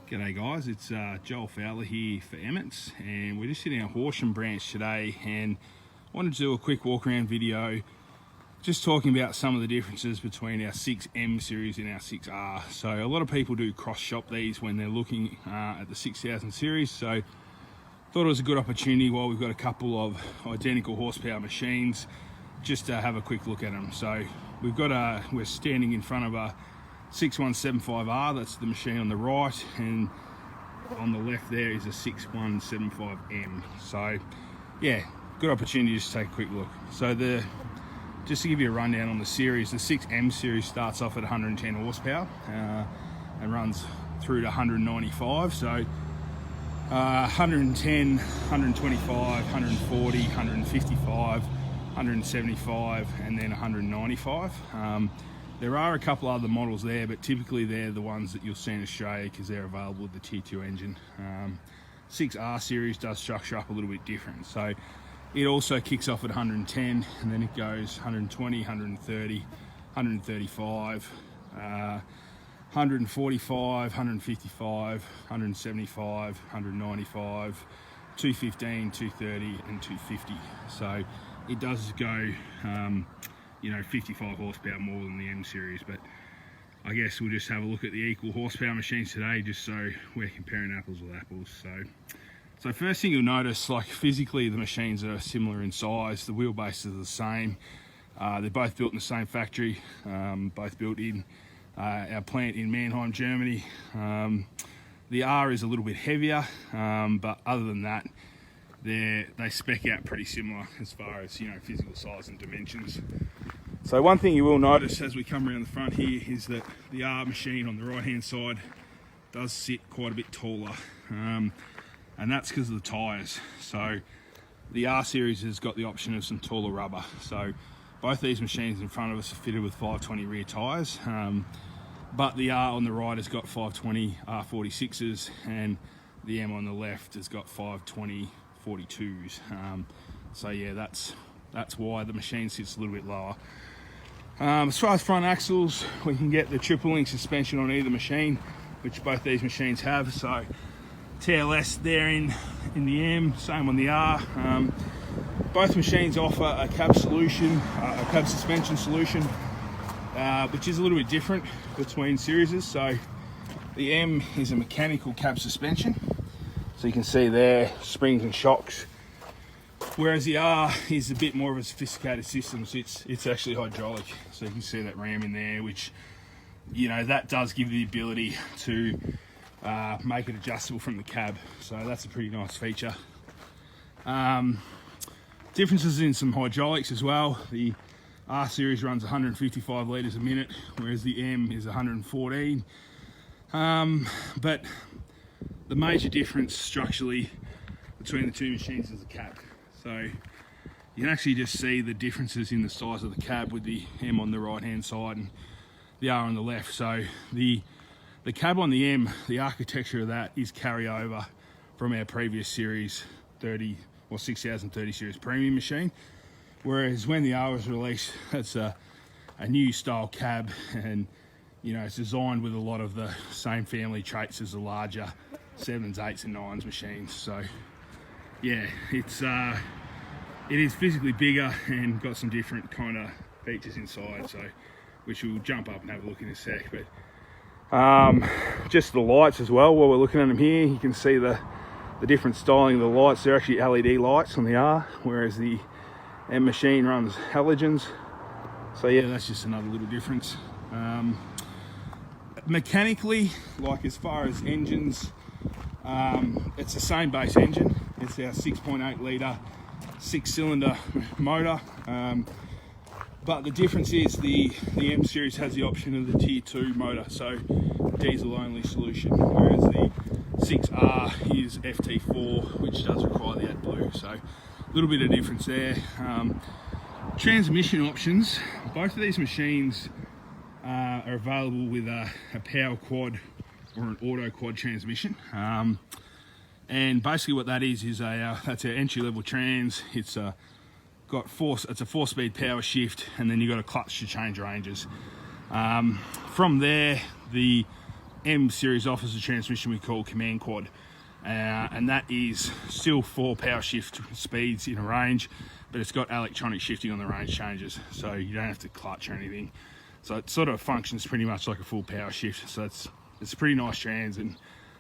G'day guys, it's Joel Fowler here for Emmetts, and we're just sitting our Horsham branch today, and I wanted to do a quick walk around video just talking about some of the differences between our 6M series and our 6R. So a lot of people do cross shop these when they're looking at the 6000 series, so thought it was a good opportunity while we've got a couple of identical horsepower machines just to have a quick look at them. So we're standing in front of a 6175R, that's the machine on the right, and on the left there is a 6175M. So yeah, good opportunity just to take a quick look. So just to give you a rundown on the series, the 6M series starts off at 110 horsepower and runs through to 195. So 110, 125, 140, 155, 175, and then 195. There are a couple other models there, but typically they're the ones that you'll see in Australia because they're available with the Tier 2 engine. 6R series does structure up a little bit different. So it also kicks off at 110, and then it goes 120, 130, 135, 145, 155, 175, 195, 215, 230, and 250. So it does go 55 horsepower more than the M series, but I guess we'll just have a look at the equal horsepower machines today, just so we're comparing apples with apples. So first thing you'll notice, like physically the machines are similar in size, the wheelbases are the same, they're both built in the same factory, both built in our plant in Mannheim, Germany. The R is a little bit heavier, but other than that, they spec out pretty similar as far as physical size and dimensions. So one thing you will notice as we come around the front here is that the R machine on the right hand side does sit quite a bit taller, and that's because of the tyres. So the R series has got the option of some taller rubber. So both these machines in front of us are fitted with 520 rear tyres, but the R on the right has got 520 R46s, and the M on the left has got 520 42s. So yeah, that's why the machine sits a little bit lower. As far as front axles, we can get the triple link suspension on either machine, which both these machines have. So TLS there in the M, same on the R. Both machines offer a cab solution, a cab suspension solution, which is a little bit different between series. So the M is a mechanical cab suspension, so you can see there springs and shocks, whereas the R is a bit more of a sophisticated system. So it's actually hydraulic, so you can see that ram in there, which that does give the ability to make it adjustable from the cab, so that's a pretty nice feature. Differences in some hydraulics as well. The R series runs 155 litres a minute, whereas the M is 114. But the major difference structurally between the two machines is the cab. So you can actually just see the differences in the size of the cab with the M on the right hand side and the R on the left. So the cab on the M, the architecture of that is carryover from our previous series 30 or 6030 series premium machine, whereas when the R was released, that's a new style cab, and it's designed with a lot of the same family traits as the larger 7s, 8s and 9s machines. So yeah, it is physically bigger and got some different kind of features inside, so which we'll jump up and have a look in a sec. But just the lights as well, while we're looking at them here, you can see the different styling of the lights. They're actually LED lights on the R, whereas the M machine runs halogens. So yeah, that's just another little difference. Mechanically, like as far as engines, it's the same base engine. It's our 6.8 litre 6-cylinder motor, but the difference is the M series has the option of the Tier 2 motor, so diesel only solution, whereas the 6R is FT4, which does require the AdBlue. So a little bit of difference there. Transmission options, both of these machines are available with a power quad or an auto quad transmission, and basically what that is that's our entry-level trans. It's a 4-speed power shift, and then you've got a clutch to change ranges. From there, the M series offers a transmission we call Command Quad, and that is still 4 power shift speeds in a range, but it's got electronic shifting on the range changes, so you don't have to clutch or anything. So it sort of functions pretty much like a full power shift. So it's a pretty nice trans, and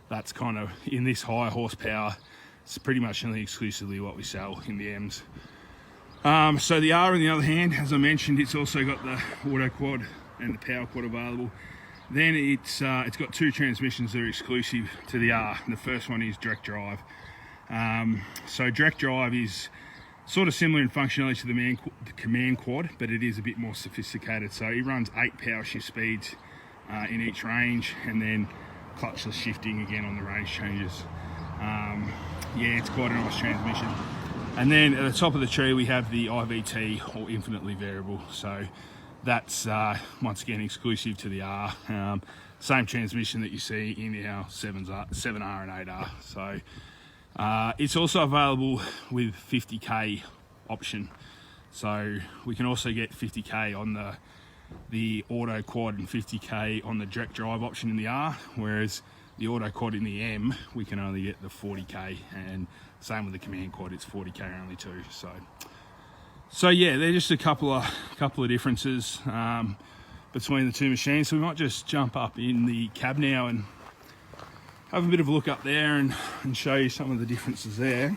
that's kind of, in this high horsepower, it's pretty much only exclusively what we sell in the M's. So the R, on the other hand, as I mentioned, it's also got the auto quad and the power quad available. Then it's got 2 transmissions that are exclusive to the R. The first one is direct drive. So direct drive is sort of similar in functionality to the Command Quad, but it is a bit more sophisticated. So it runs 8 power shift speeds in each range, and then clutchless shifting again on the range changes. Yeah, it's quite a nice transmission. And then at the top of the tree we have the IVT, or infinitely variable. So that's once again exclusive to the R. Same transmission that you see in our 7R and 8R. So it's also available with 50k option. So we can also get 50k on the auto quad and 50k on the direct drive option in the R, whereas the auto quad in the M we can only get the 40k, and same with the Command Quad, it's 40k only too. So yeah, they're just a couple of differences between the 2 machines. So we might just jump up in the cab now and have a bit of a look up there and show you some of the differences there.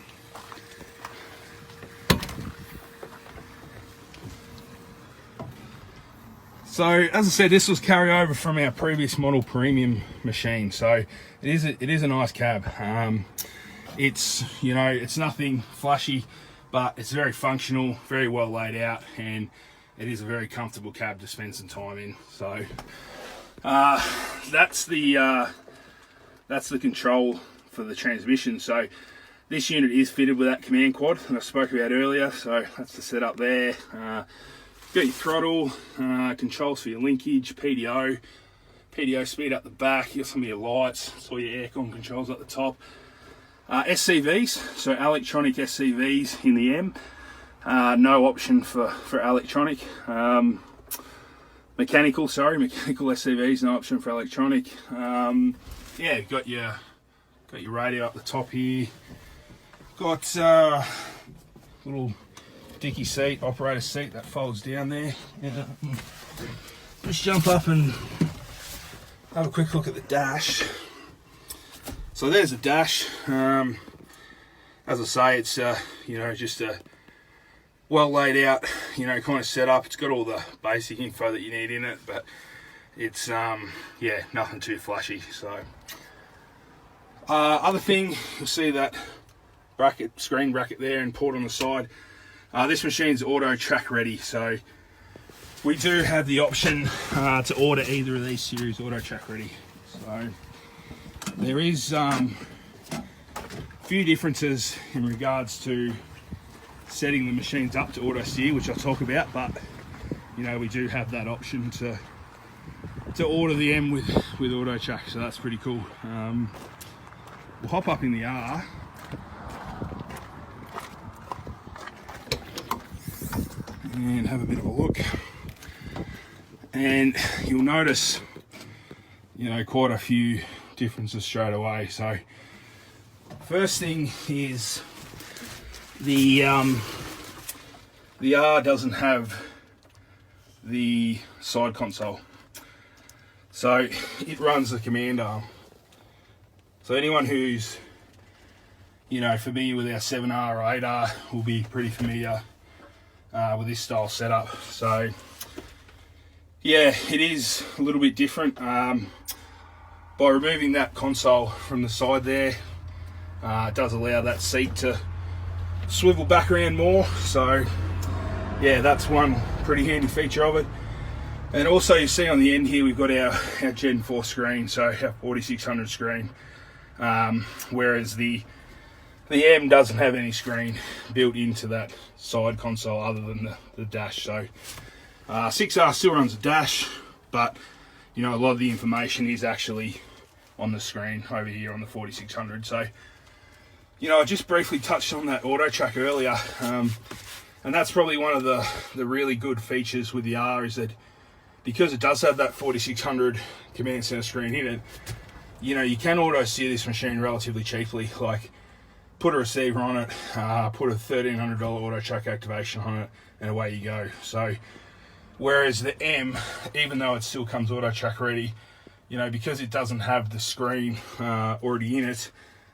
So as I said, this was carryover from our previous model premium machine. So it is a nice cab. It's, you know, it's nothing flashy, but it's very functional, very well laid out, and it is a very comfortable cab to spend some time in. So that's the control for the transmission. So this unit is fitted with that Command Quad that I spoke about earlier. So that's the setup there. Got your throttle, controls for your linkage, PDO speed up the back. You got some of your lights, it's all your aircon controls at the top. SCVs, so electronic SCVs in the M. No option for electronic. Mechanical SCVs, no option for electronic. Yeah, got your radio up the top here. Got little dicky seat, operator seat that folds down there. Just jump up and have a quick look at the dash. So there's the dash. As I say, it's you know, just a well laid out, you know, kind of setup. It's got all the basic info that you need in it, but it's yeah, nothing too flashy. So other thing, you'll see that screen bracket there and port on the side. This machine's auto track ready, so we do have the option to order either of these series auto track ready. So there is a few differences in regards to setting the machines up to auto steer, which I'll talk about, but you know, we do have that option to order the M with auto track, so that's pretty cool. We'll hop up in the R. And have a bit of a look, and you'll notice, you know, quite a few differences straight away. So first thing is the R doesn't have the side console, so it runs the command arm. So anyone who's, you know, familiar with our 7R or 8R will be pretty familiar with this style setup. So yeah, it is a little bit different. By removing that console from the side there, it does allow that seat to swivel back around more. So yeah, that's one pretty handy feature of it. And also you see on the end here, we've got our Gen 4 screen, so our 4600 screen, whereas the M doesn't have any screen built into that side console other than the dash. So 6R still runs a dash, but you know, a lot of the information is actually on the screen over here on the 4600. So you know, I just briefly touched on that auto track earlier, and that's probably one of the really good features with the R, is that because it does have that 4600 command center screen in it, you know, you can auto steer this machine relatively cheaply. Like, put a receiver on it, put a $1,300 auto chuck activation on it, and away you go. So, whereas the M, even though it still comes auto chuck ready, you know, because it doesn't have the screen already in it,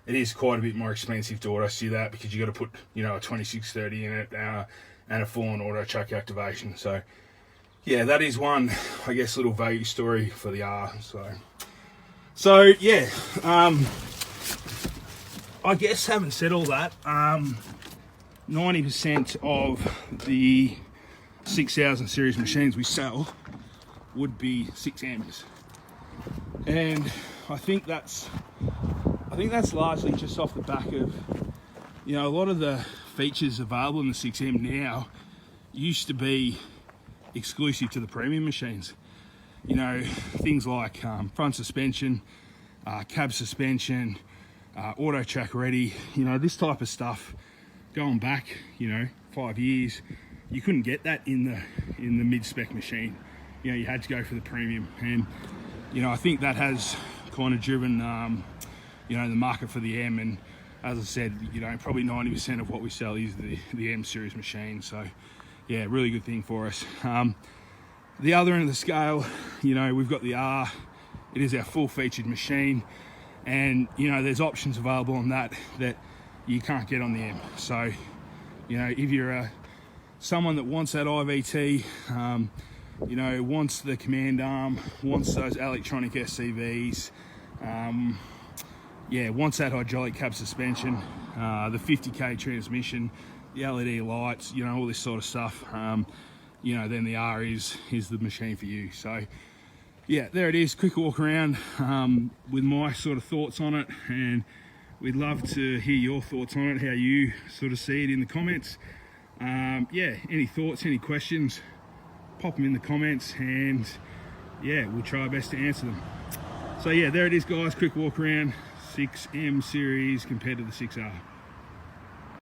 it is quite a bit more expensive to auto steer that, because you got to put, you know, a 2630 in it and a full-on auto chuck activation. So, yeah, that is one, I guess, little value story for the R. So yeah, I guess, having said all that, 90% of the 6000 series machines we sell would be 6Ms, and I think that's largely just off the back of, you know, a lot of the features available in the 6M now used to be exclusive to the premium machines. You know, things like front suspension, cab suspension, auto chuck ready, you know, this type of stuff going back, you know, 5 years, you couldn't get that in the mid-spec machine. You know, you had to go for the premium, and you know, I think that has kind of driven you know, the market for the M. And as I said, you know, probably 90% of what we sell is the M series machine. So yeah, really good thing for us. The other end of the scale, you know, we've got the R. It is our full featured machine, and you know, there's options available on that you can't get on the M. So, you know, if you're someone that wants that IVT, you know, wants the command arm, wants those electronic SCVs, yeah, wants that hydraulic cab suspension, the 50k transmission, the LED lights, you know, all this sort of stuff, you know, then the R is the machine for you. So yeah, there it is, quick walk around with my sort of thoughts on it, and we'd love to hear your thoughts on it, how you sort of see it in the comments. Yeah, any thoughts, any questions, pop them in the comments, and yeah, we'll try our best to answer them. So yeah, there it is guys, quick walk around 6M series compared to the 6R.